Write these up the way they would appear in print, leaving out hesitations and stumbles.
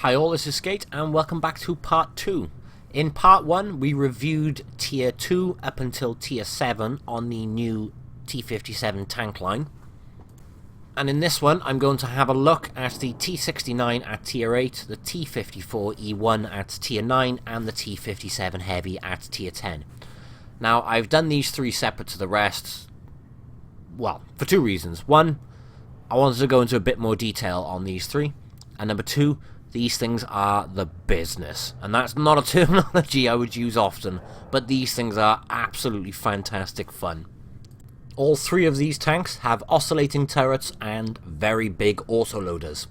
Hi all, this is Skate and welcome back to part 2. In part 1 we reviewed tier 2 up until tier 7 on the new T57 tank line. And in this one I'm going to have a look at the T69 at tier 8, the T54E1 at tier 9 and the T57 Heavy at tier 10. Now I've done these three separate to the rest, well, for two reasons. One, I wanted to go into a bit more detail on these three, and number two, these things are the business. And that's not a terminology I would use often, but these things are absolutely fantastic fun. All three of these tanks have oscillating turrets and very big autoloaders.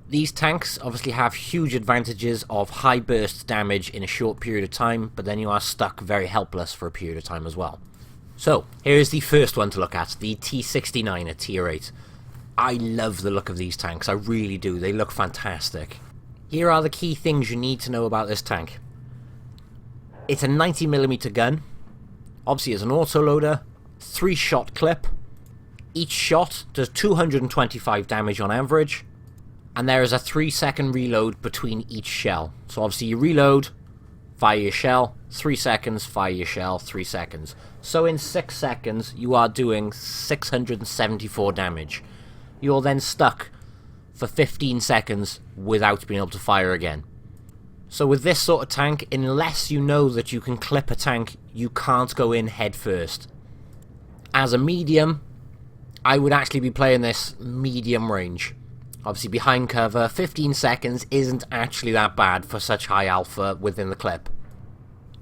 These tanks obviously have huge advantages of high burst damage in a short period of time, but then you are stuck very helpless for a period of time as well. So, here's the first one to look at, the T69 at tier 8. I love the look of these tanks, I really do, they look fantastic. Here are the key things you need to know about this tank. It's a 90mm gun, obviously it's an autoloader, 3-shot clip, each shot does 225 damage on average, and there is a 3-second reload between each shell. So obviously you reload, fire your shell, 3 seconds, fire your shell, 3 seconds. So in 6 seconds you are doing 674 damage. You're then stuck for 15 seconds without being able to fire again. So with this sort of tank, unless you know that you can clip a tank, you can't go in head first. As a medium, I would actually be playing this medium range. Obviously behind cover, 15 seconds isn't actually that bad for such high alpha within the clip.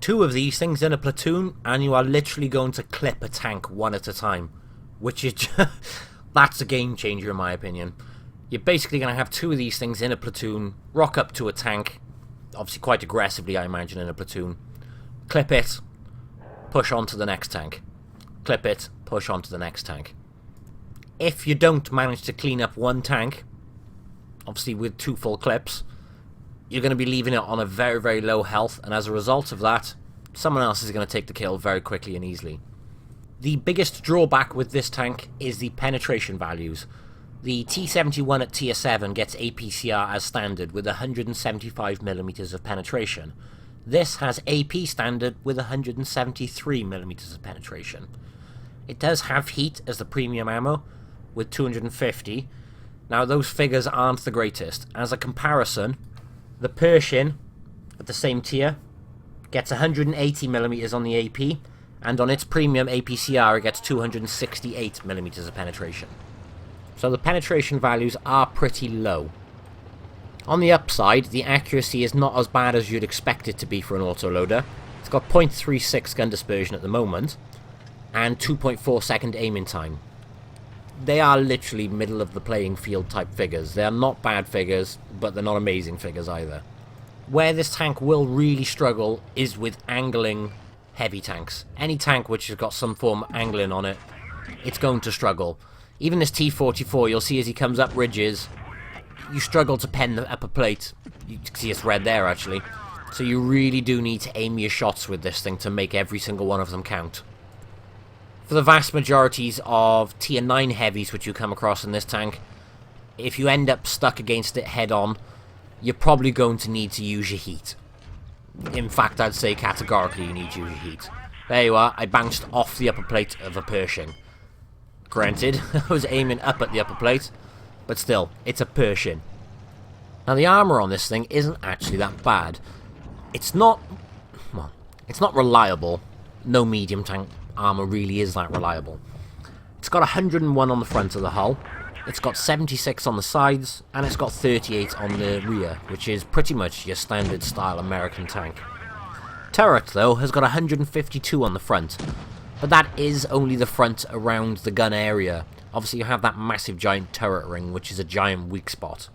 2 of these things in a platoon and you are literally going to clip a tank one at a time, which is that's a game changer in my opinion. You're basically going to have 2 of these things in a platoon, rock up to a tank, obviously quite aggressively I imagine in a platoon, clip it, push on to the next tank, clip it, push on to the next tank. If you don't manage to clean up one tank, obviously with 2 full clips, you're going to be leaving it on a very, very low health, and as a result of that, someone else is going to take the kill very quickly and easily. The biggest drawback with this tank is the penetration values. The T71 at tier 7 gets APCR as standard with 175mm of penetration. This has AP standard with 173mm of penetration. It does have heat as the premium ammo with 250. Now those figures aren't the greatest. As a comparison, the Pershing at the same tier gets 180mm on the AP, and on its premium APCR it gets 268mm of penetration. So the penetration values are pretty low. On the upside, the accuracy is not as bad as you'd expect it to be for an autoloader. It's got 0.36 gun dispersion at the moment, and 2.4 second aiming time. They are literally middle of the playing field type figures. They are not bad figures, but they're not amazing figures either. Where this tank will really struggle is with angling heavy tanks. Any tank which has got some form of angling on it, it's going to struggle. Even this T44, you'll see as he comes up ridges, you struggle to pen the upper plate. You can see it's red there actually. So you really do need to aim your shots with this thing to make every single one of them count. For the vast majorities of tier 9 heavies which you come across in this tank, if you end up stuck against it head on, you're probably going to need to use your heat. In fact, I'd say categorically you need to use your heat. There you are, I bounced off the upper plate of a Pershing. Granted, I was aiming up at the upper plate, but still, it's a Pershing. Now the armor on this thing isn't actually that bad. It's not reliable. No medium tank armor really is that reliable. It's got 101 on the front of the hull, it's got 76 on the sides, and it's got 38 on the rear, which is pretty much your standard style American tank. Turret, though, has got 152 on the front, but that is only the front around the gun area. Obviously you have that massive giant turret ring, which is a giant weak spot.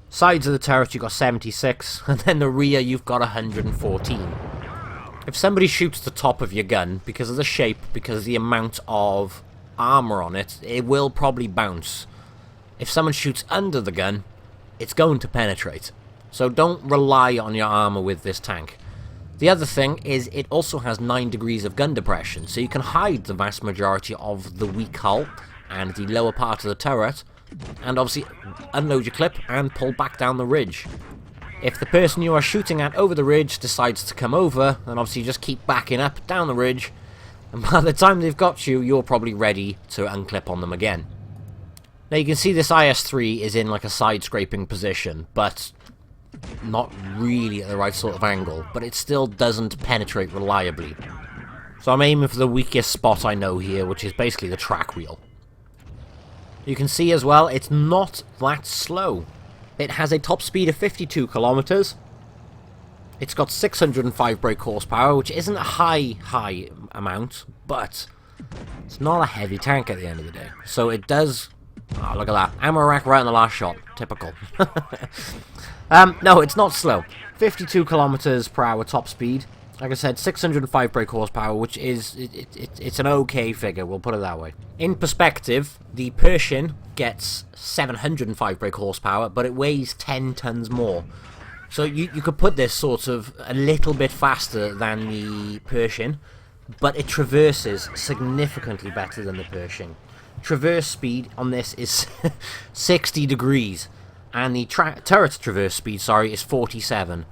Sides of the turret you've got 76, and then the rear you've got 114. If somebody shoots the top of your gun, because of the shape, because of the amount of armor on it, it will probably bounce. If someone shoots under the gun, it's going to penetrate. So don't rely on your armor with this tank. The other thing is it also has 9 degrees of gun depression, so you can hide the vast majority of the weak hull and the lower part of the turret and obviously unload your clip and pull back down the ridge. If the person you are shooting at over the ridge decides to come over, then obviously you just keep backing up down the ridge, and by the time they've got you, you're probably ready to unclip on them again. Now you can see this IS-3 is in like a side scraping position, but not really at the right sort of angle, but it still doesn't penetrate reliably. So I'm aiming for the weakest spot I know here, which is basically the track wheel. You can see as well, it's not that slow. It has a top speed of 52 kilometers. It's got 605 brake horsepower, which isn't a high amount, but it's not a heavy tank at the end of the day. So it does... Oh, look at that. Ammo rack right on the last shot. Typical. No, it's not slow. 52 kilometers per hour top speed. Like I said, 605 brake horsepower, which is... It's an okay figure, we'll put it that way. In perspective, the Pershing gets 705 brake horsepower, but it weighs 10 tons more. So you could put this sort of a little bit faster than the Pershing, but it traverses significantly better than the Pershing. Traverse speed on this is 60 degrees, and the turret's traverse speed, is 47.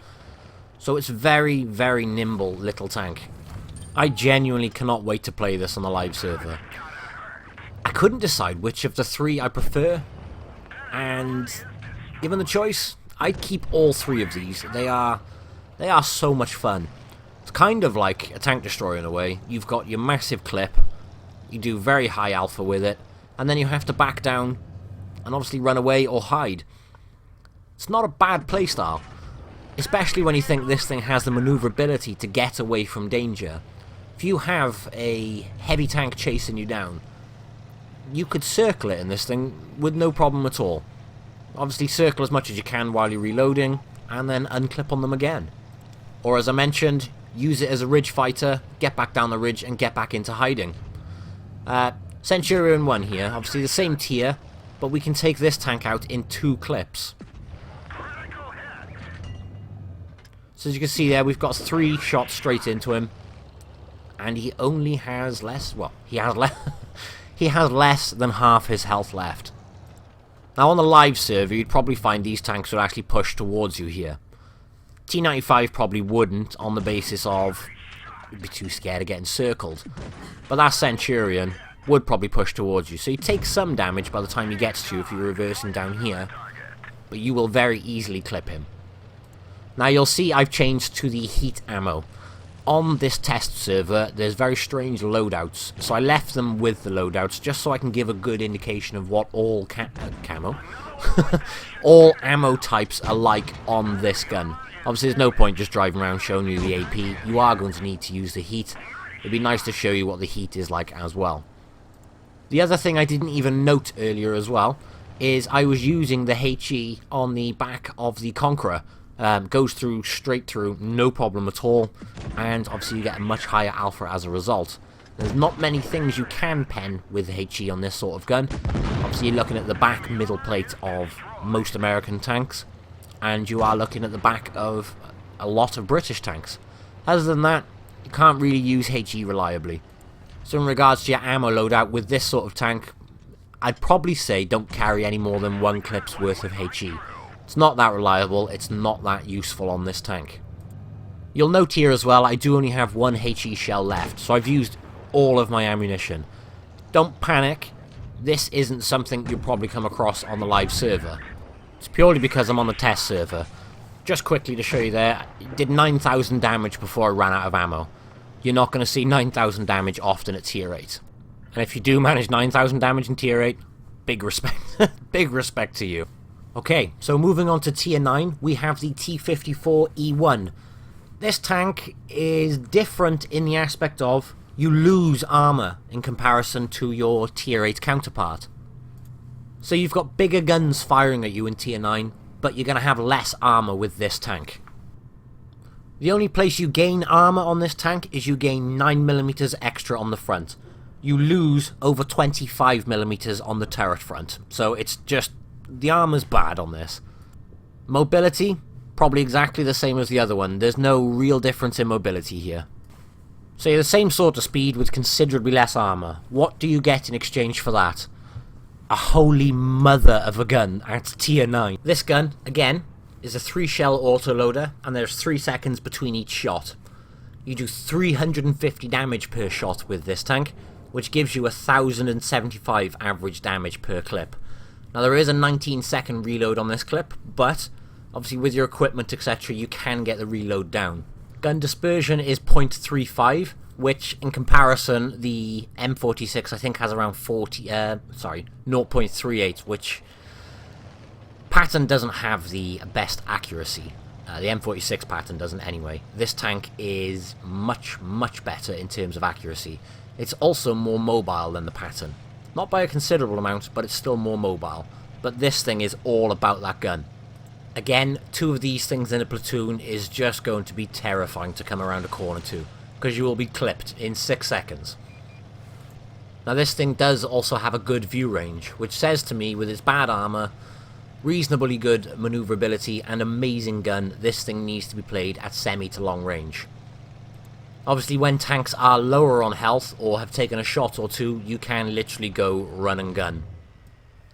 So it's very, very nimble little tank. I genuinely cannot wait to play this on the live server. I couldn't decide which of the three I prefer, and given the choice, I'd keep all three of these. They are so much fun. It's kind of like a tank destroyer in a way. You've got your massive clip, you do very high alpha with it, and then you have to back down and obviously run away or hide. It's not a bad playstyle, especially when you think this thing has the maneuverability to get away from danger. If you have a heavy tank chasing you down, you could circle it in this thing with no problem at all. Obviously circle as much as you can while you're reloading, and then unclip on them again. Or as I mentioned, use it as a ridge fighter, get back down the ridge and get back into hiding. Centurion 1 here, obviously the same tier, but we can take this tank out in 2 clips. So as you can see there, we've got 3 shots straight into him, and he only has less, well, he has less than half his health left. Now on the live server, you'd probably find these tanks would actually push towards you here. T95 probably wouldn't, on the basis of you'd be too scared of getting circled. But that Centurion would probably push towards you, so you take some damage by the time he gets to you if you're reversing down here, but you will very easily clip him. Now you'll see I've changed to the heat ammo. On this test server, there's very strange loadouts, so I left them with the loadouts just so I can give a good indication of what all all ammo types are like on this gun. Obviously there's no point just driving around showing you the AP, you are going to need to use the heat. It'd be nice to show you what the heat is like as well. The other thing I didn't even note earlier as well, is I was using the HE on the back of the Conqueror. Goes through, straight through, no problem at all, and obviously you get a much higher alpha as a result. There's not many things you can pen with the HE on this sort of gun. Obviously you're looking at the back middle plate of most American tanks, and you are looking at the back of a lot of British tanks. Other than that, you can't really use HE reliably. So in regards to your ammo loadout with this sort of tank, I'd probably say don't carry any more than 1 clip's worth of HE. It's not that reliable, it's not that useful on this tank. You'll note here as well, I do only have 1 HE shell left, so I've used all of my ammunition. Don't panic, this isn't something you'll probably come across on the live server. It's purely because I'm on the test server. Just quickly to show you there, it did 9,000 damage before I ran out of ammo. You're not going to see 9,000 damage often at tier 8. And if you do manage 9,000 damage in tier 8, big respect. Big respect to you. Okay, so moving on to tier 9, we have the T54E1. This tank is different in the aspect of you lose armor in comparison to your tier 8 counterpart. So you've got bigger guns firing at you in tier 9, but you're going to have less armor with this tank. The only place you gain armor on this tank is you gain 9mm extra on the front. You lose over 25mm on the turret front, so it's just... the armor's bad on this. Mobility, probably exactly the same as the other one. There's no real difference in mobility here. So you're the same sort of speed with considerably less armor. What do you get in exchange for that? a holy mother of a gun at tier 9. This gun, again, is a 3-shell autoloader, and there's 3 seconds between each shot. You do 350 damage per shot with this tank, which gives you 1,075 average damage per clip. Now there is a 19-second reload on this clip, but obviously with your equipment etc you can get the reload down. Gun dispersion is 0.35, which in comparison the M46 I think has around 0.38, which pattern doesn't have the best accuracy. The M46 pattern doesn't anyway. This tank is much better in terms of accuracy. It's also more mobile than the pattern. Not by a considerable amount, but it's still more mobile. But this thing is all about that gun. Again, 2 of these things in a platoon is just going to be terrifying to come around a corner to, because you will be clipped in 6 seconds. Now this thing does also have a good view range, which says to me with its bad armor, reasonably good maneuverability and amazing gun, this thing needs to be played at semi to long range. Obviously when tanks are lower on health or have taken a shot or 2, you can literally go run and gun.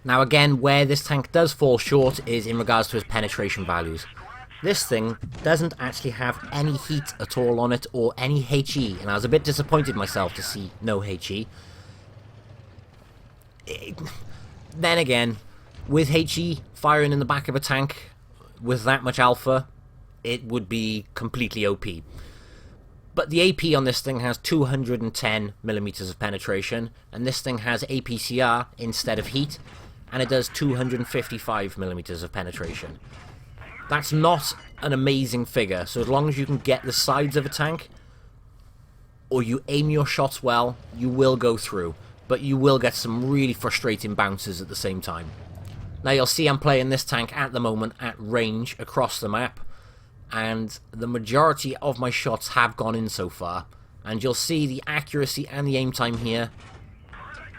Now again, where this tank does fall short is in regards to its penetration values. This thing doesn't actually have any heat at all on it or any HE, and I was a bit disappointed myself to see no HE. Then again, with HE firing in the back of a tank with that much alpha, it would be completely OP. But the AP on this thing has 210mm of penetration, and this thing has APCR instead of heat, and it does 255mm of penetration. That's not an amazing figure, so as long as you can get the sides of a tank, or you aim your shots well, you will go through, but you will get some really frustrating bounces at the same time. Now you'll see I'm playing this tank at the moment at range across the map, and the majority of my shots have gone in so far, and you'll see the accuracy and the aim time here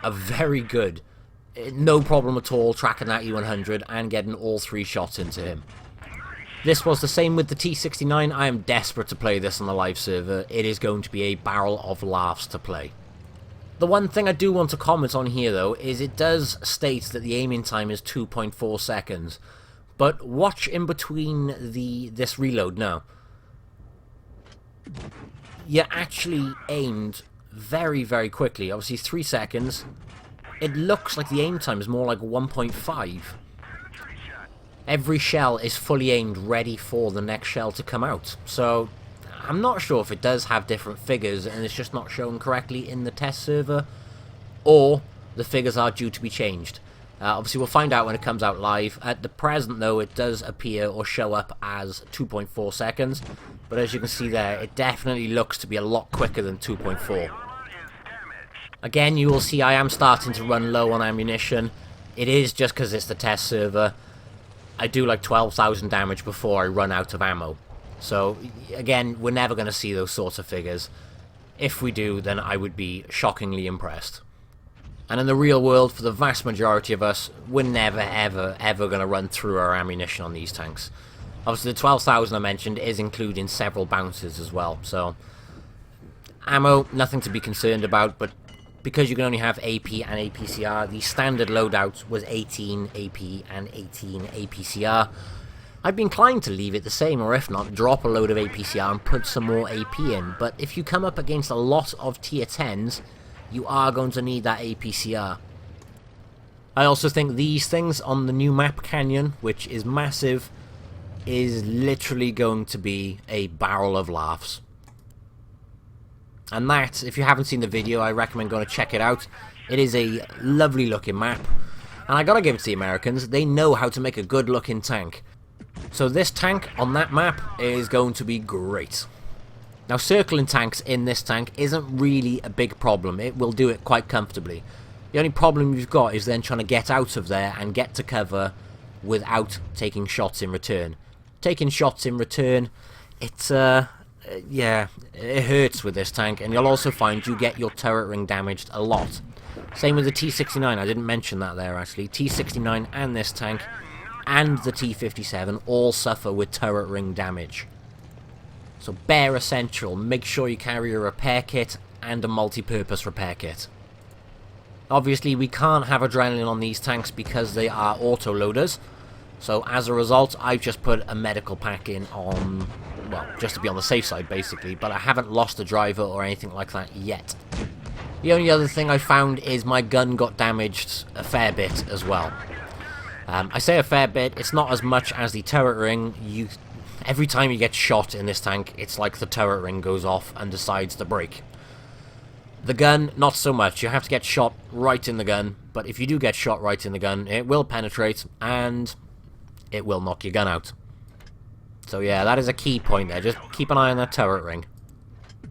are very good. No problem at all tracking that E100 and getting all 3 shots into him. This was the same with the T69. I am desperate to play this on the live server. It is going to be a barrel of laughs to play. The one thing I do want to comment on here though is it does state that the aiming time is 2.4 seconds. But watch in between this reload now. You actually aimed very quickly. Obviously 3 seconds. It looks like the aim time is more like 1.5. Every shell is fully aimed, ready for the next shell to come out. So I'm not sure if it does have different figures and it's just not shown correctly in the test server, or the figures are due to be changed. Obviously we'll find out when it comes out live. At the present though, it does appear or show up as 2.4 seconds, but as you can see there, it definitely looks to be a lot quicker than 2.4. Again, you will see I am starting to run low on ammunition. It is just because it's the test server. I do like 12,000 damage before I run out of ammo. So again, we're never going to see those sorts of figures. If we do, then I would be shockingly impressed. And in the real world, for the vast majority of us, we're never ever going to run through our ammunition on these tanks. Obviously the 12,000 I mentioned is including several bounces as well, so ammo, nothing to be concerned about, but because you can only have AP and APCR, the standard loadout was 18 AP and 18 APCR. I'd be inclined to leave it the same, or if not, drop a load of APCR and put some more AP in, but if you come up against a lot of tier 10s, you are going to need that APCR. I also think these things on the new map Canyon, which is massive, is literally going to be a barrel of laughs. And that, if you haven't seen the video, I recommend going to check it out. It is a lovely looking map, and I gotta give it to the Americans, they know how to make a good looking tank. So this tank on that map is going to be great. Now circling tanks in this tank isn't really a big problem, it will do it quite comfortably. The only problem you've got is then trying to get out of there and get to cover without taking shots in return. Taking shots in return, it's yeah, it hurts with this tank, and you'll also find you get your turret ring damaged a lot. Same with the T69, I didn't mention that there actually. T69 and this tank and the T57 all suffer with turret ring damage. So bare essential, make sure you carry a repair kit and a multi-purpose repair kit. Obviously, we can't have adrenaline on these tanks because they are auto-loaders. So as a result, I've just put a medical pack in on, well, just to be on the safe side, basically. But I haven't lost a driver or anything like that yet. The only other thing I found is my gun got damaged a fair bit as well. I say a fair bit, it's not as much as the turret ring. Every time you get shot in this tank, it's like the turret ring goes off and decides to break. The gun, not so much. You have to get shot right in the gun, but if you do get shot right in the gun, it will penetrate, and it will knock your gun out. So yeah, that is a key point there. Just keep an eye on that turret ring.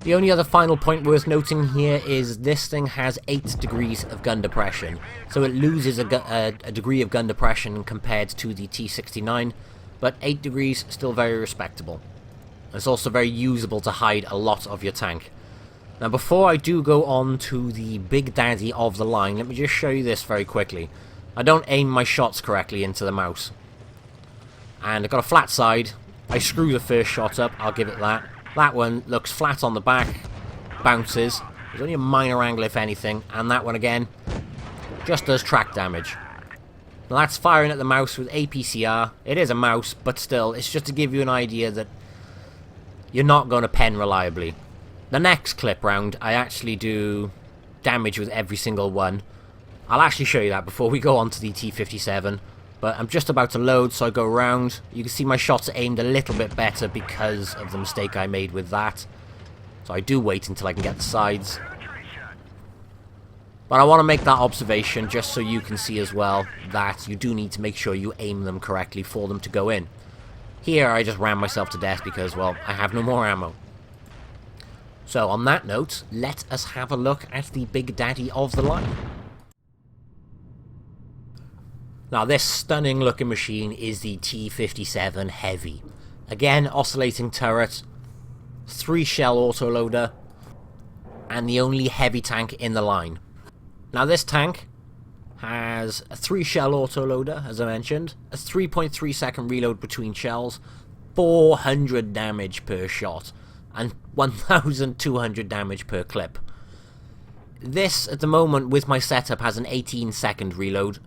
The only other final point worth noting here is this thing has 8 degrees of gun depression, so it loses a degree of gun depression compared to the T69, but 8 degrees, still very respectable. It's also very usable to hide a lot of your tank. Now before I do go on to the big daddy of the line, let me just show you this very quickly. I don't aim my shots correctly into the mouse. And I've got a flat side. I screw the first shot up, I'll give it that. That one looks flat on the back, bounces. There's only a minor angle if anything, and that one again just does track damage. Now that's firing at the mouse with APCR. It is a mouse, but still, it's just to give you an idea that you're not going to pen reliably. The next clip round, I actually do damage with every single one. I'll actually show you that before we go on to the T57. But I'm just about to load, so I go around. You can see my shots are aimed a little bit better because of the mistake I made with that. So I do wait until I can get the sides. But I want to make that observation just so you can see as well that you do need to make sure you aim them correctly for them to go in. Here I just ran myself to death because, well, I have no more ammo. So on that note, let us have a look at the big daddy of the line. Now this stunning looking machine is the T57 Heavy. Again, oscillating turret, 3 shell autoloader, and the only heavy tank in the line. Now this tank has a 3 shell autoloader, as I mentioned, a 3.3 second reload between shells, 400 damage per shot, and 1,200 damage per clip. This, at the moment, with my setup, has an 18-second reload.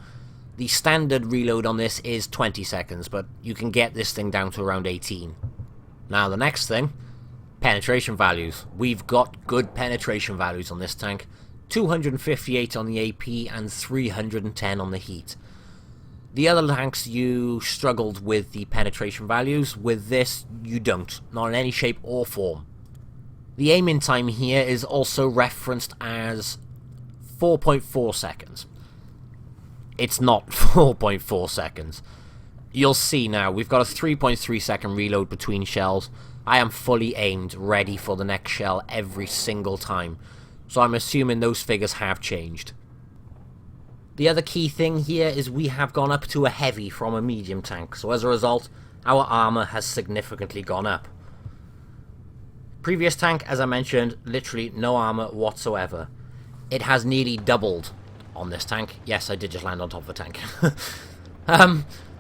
The standard reload on this is 20 seconds, but you can get this thing down to around 18. Now, the next thing, penetration values. We've got good penetration values on this tank. 258 on the AP and 310 on the heat. The other tanks, you struggled with the penetration values. With this, you don't. Not in any shape or form. The aiming time here is also referenced as 4.4 seconds. It's not 4.4 seconds. You'll see now, we've got a 3.3 second reload between shells. I am fully aimed, ready for the next shell every single time. So I'm assuming those figures have changed. The other key thing here is we have gone up to a heavy from a medium tank, so as a result, our armor has significantly gone up. Previous tank, as I mentioned, literally no armor whatsoever. It has nearly doubled on this tank. Yes, I did just land on top of the tank.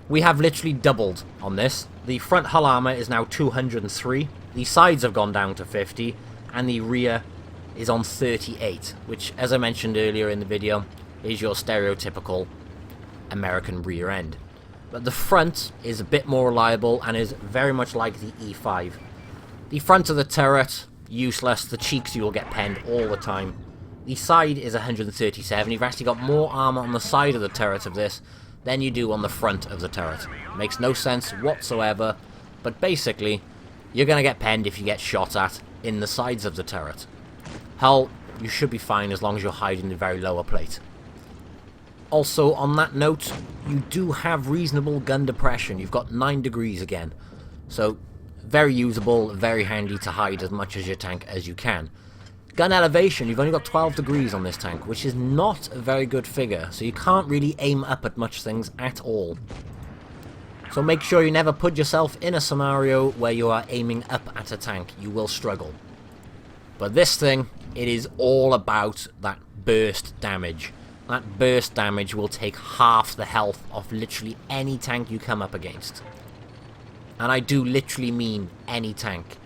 We have literally doubled on this. The front hull armor is now 203, the sides have gone down to 50, and the rear is on 38, which, as I mentioned earlier in the video, is your stereotypical American rear end. But the front is a bit more reliable and is very much like the E5. The front of the turret, useless. The cheeks you will get penned all the time. The side is 137. You've actually got more armor on the side of the turret of this than you do on the front of the turret. Makes no sense whatsoever, but basically, you're going to get penned if you get shot at in the sides of the turret. Hull, you should be fine as long as you're hiding the very lower plate. Also, on that note, you do have reasonable gun depression. You've got 9 degrees again. So, very usable, very handy to hide as much as your tank as you can. Gun elevation, you've only got 12 degrees on this tank, which is not a very good figure, so you can't really aim up at much things at all. So make sure you never put yourself in a scenario where you are aiming up at a tank. You will struggle. But this thing, it is all about that burst damage. That burst damage will take half the health of literally any tank you come up against. And I do literally mean any tank.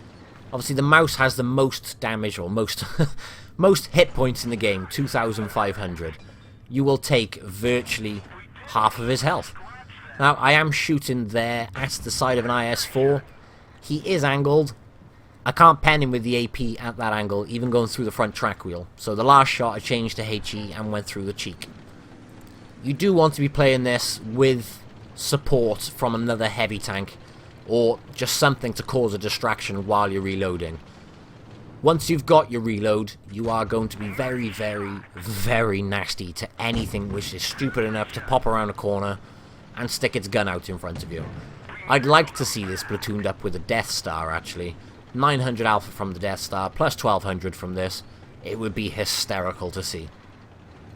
Obviously the mouse has the most damage, or most most hit points in the game, 2,500. you will take virtually half of his health. Now, I am shooting there at the side of an IS-4. He is angled. I can't pen him with the AP at that angle, even going through the front track wheel. So the last shot I changed to HE and went through the cheek. You do want to be playing this with support from another heavy tank, or just something to cause a distraction while you're reloading. Once you've got your reload, you are going to be very, very, very nasty to anything which is stupid enough to pop around a corner and stick its gun out in front of you. I'd like to see this platooned up with a Death Star, actually. 900 alpha from the Death Star, plus 1200 from this. It would be hysterical to see.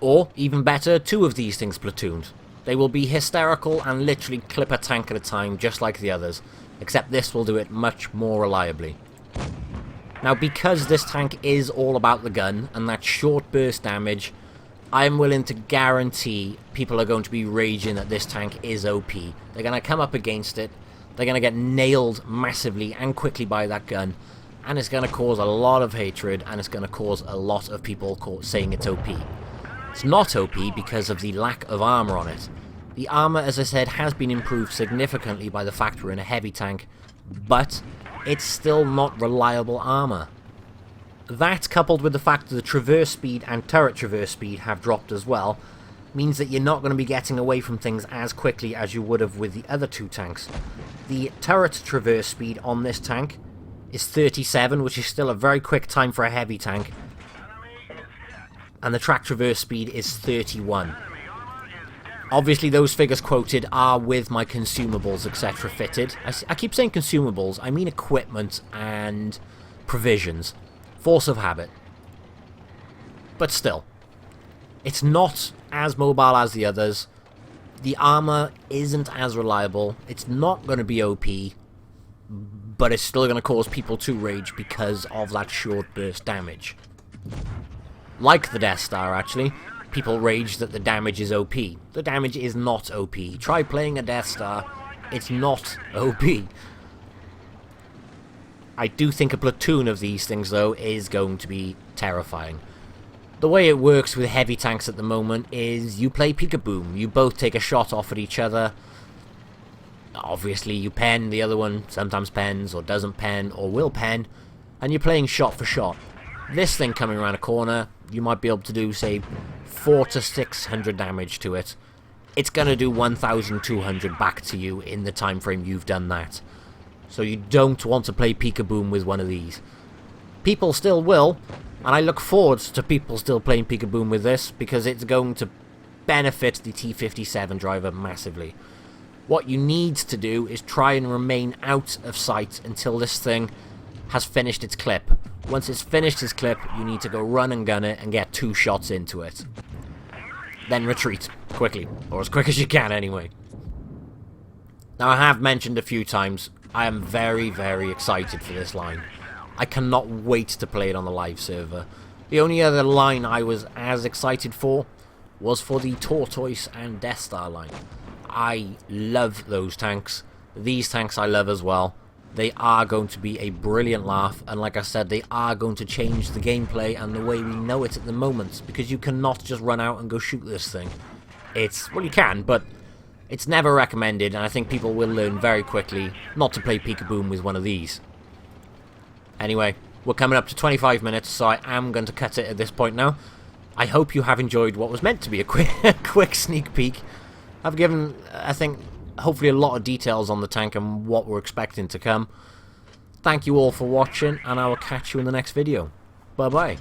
Or, even better, 2 of these things platooned. They will be hysterical and literally clip a tank at a time, just like the others, except this will do it much more reliably. Now, because this tank is all about the gun and that short burst damage, I am willing to guarantee people are going to be raging that this tank is OP. They're going to come up against it, they're going to get nailed massively and quickly by that gun, and it's going to cause a lot of hatred, and it's going to cause a lot of people saying it's OP. It's not OP because of the lack of armor on it. The armor, as I said, has been improved significantly by the fact we're in a heavy tank, but it's still not reliable armor. That, coupled with the fact that the traverse speed and turret traverse speed have dropped as well, means that you're not going to be getting away from things as quickly as you would have with the other 2 tanks. The turret traverse speed on this tank is 37, which is still a very quick time for a heavy tank, and the track traverse speed is 31. Obviously, those figures quoted are with my consumables, etc. fitted. I keep saying consumables, I mean equipment and provisions. Force of habit. But still, it's not as mobile as the others. The armor isn't as reliable. It's not going to be OP, but it's still going to cause people to rage because of that short burst damage. Like the Death Star, actually, people rage that the damage is OP. The damage is not OP. Try playing a Death Star. It's not OP. I do think a platoon of these things, though, is going to be terrifying. The way it works with heavy tanks at the moment is you play peek-a-boom. You both take a shot off at each other. Obviously, you pen, the other one sometimes pens, or doesn't pen, or will pen, and you're playing shot for shot. This thing coming around a corner, you might be able to do, say, 400 to 600 damage to it. It's going to do 1,200 back to you in the time frame you've done that. So you don't want to play peek-a-boom with one of these. People still will, and I look forward to people still playing peek-a-boom with this, because it's going to benefit the T57 driver massively. What you need to do is try and remain out of sight until this thing has finished its clip. Once it's finished its clip, you need to go run and gun it and get 2 shots into it. Then retreat, quickly, or as quick as you can anyway. Now, I have mentioned a few times, I am very, very excited for this line. I cannot wait to play it on the live server. The only other line I was as excited for was for the Tortoise and Death Star line. I love those tanks. These tanks I love as well. They are going to be a brilliant laugh, and like I said, they are going to change the gameplay and the way we know it at the moment, because you cannot just run out and go shoot this thing. Well, you can, but it's never recommended, and I think people will learn very quickly not to play peek-a-boom with one of these. Anyway, we're coming up to 25 minutes, so I am going to cut it at this point now. I hope you have enjoyed what was meant to be a quick sneak peek. I've given, I think, hopefully a lot of details on the tank and what we're expecting to come. Thank you all for watching, and I will catch you in the next video. Bye-bye.